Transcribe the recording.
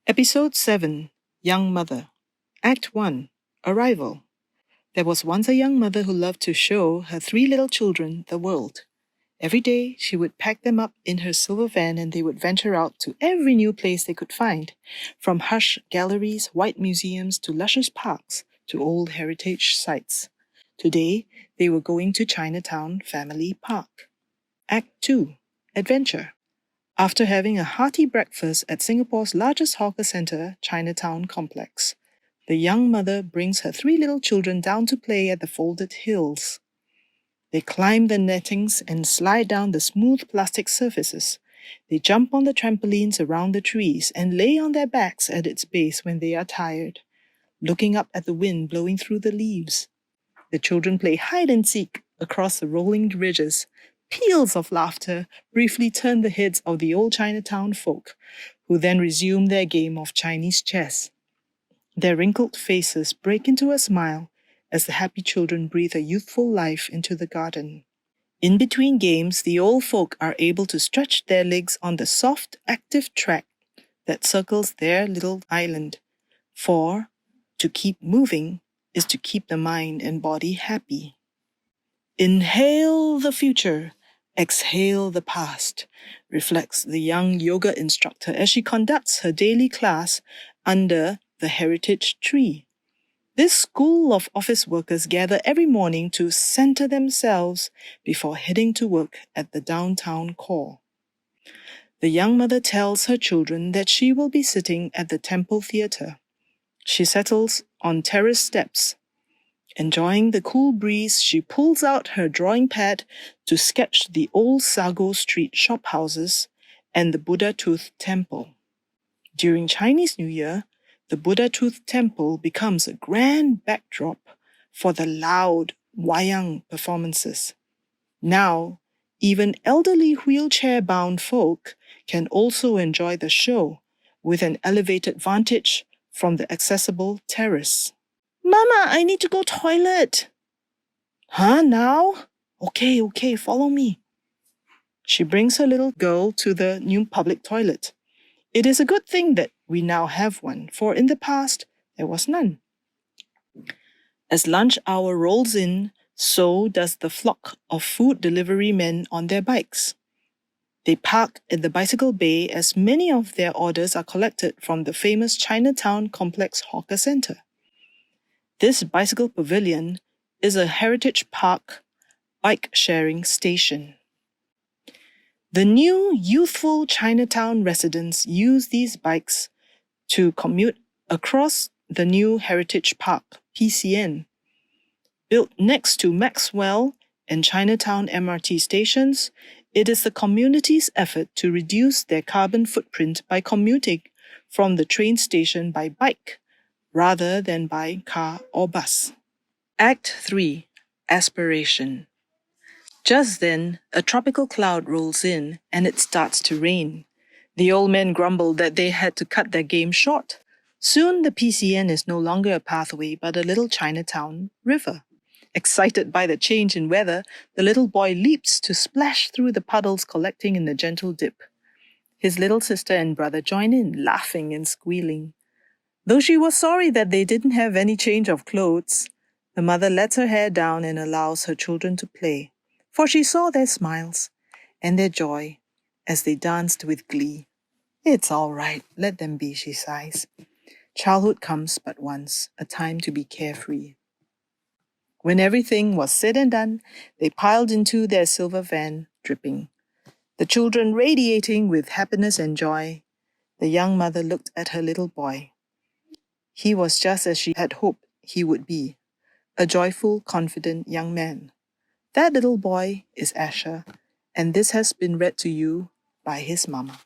Episode 7, Young Mother. Act 1, Arrival. There was once a young mother who loved to show her 3 little children the world. Every day, she would pack them up in her silver van and they would venture out to every new place they could find, from hush galleries, white museums, to luscious parks, to old heritage sites. Today, they were going to Chinatown Family Park. Act 2, Adventure. After having a hearty breakfast at Singapore's largest hawker centre, Chinatown Complex, the young mother brings her 3 little children down to play at the folded hills. They climb the nettings and slide down the smooth plastic surfaces. They jump on the trampolines around the trees and lay on their backs at its base when they are tired, looking up at the wind blowing through the leaves. The children play hide and seek across the rolling ridges. Peals of laughter briefly turn the heads of the old Chinatown folk, who then resume their game of Chinese chess. Their wrinkled faces break into a smile as the happy children breathe a youthful life into the garden. In between games, the old folk are able to stretch their legs on the soft, active track that circles their little island. For to keep moving is to keep the mind and body happy. Inhale the future, exhale the past, reflects the young yoga instructor as she conducts her daily class under the heritage tree. This school of office workers gather every morning to center themselves before heading to work at the downtown core. The young mother tells her children that she will be sitting at the Temple Theatre. She settles on terrace steps. Enjoying the cool breeze, she pulls out her drawing pad to sketch the old Sago Street shophouses and the Buddha Tooth Temple. During Chinese New Year, the Buddha Tooth Temple becomes a grand backdrop for the loud wayang performances. Now, even elderly wheelchair-bound folk can also enjoy the show with an elevated vantage from the accessible terrace. Mama, I need to go toilet. Huh, now? Okay, follow me. She brings her little girl to the new public toilet. It is a good thing that we now have one, for in the past there was none. As lunch hour rolls in, so does the flock of food delivery men on their bikes. They park at the bicycle bay as many of their orders are collected from the famous Chinatown Complex Hawker Centre. This bicycle pavilion is a heritage park bike-sharing station. The new youthful Chinatown residents use these bikes to commute across the new Heritage Park, PCN. Built next to Maxwell and Chinatown MRT stations, it is the community's effort to reduce their carbon footprint by commuting from the train station by bike, rather than by car or bus. Act 3, Aspiration. Just then, a tropical cloud rolls in and it starts to rain. The old men grumbled that they had to cut their game short. Soon the PCN is no longer a pathway but a little Chinatown river. Excited by the change in weather, the little boy leaps to splash through the puddles collecting in the gentle dip. His little sister and brother join in, laughing and squealing. Though she was sorry that they didn't have any change of clothes, the mother lets her hair down and allows her children to play, for she saw their smiles and their joy as they danced with glee. It's all right, let them be, she sighs. Childhood comes but once, a time to be carefree. When everything was said and done, they piled into their silver van, dripping. The children radiating with happiness and joy. The young mother looked at her little boy. He was just as she had hoped he would be, a joyful, confident young man. That little boy is Asher, and this has been read to you by his mama.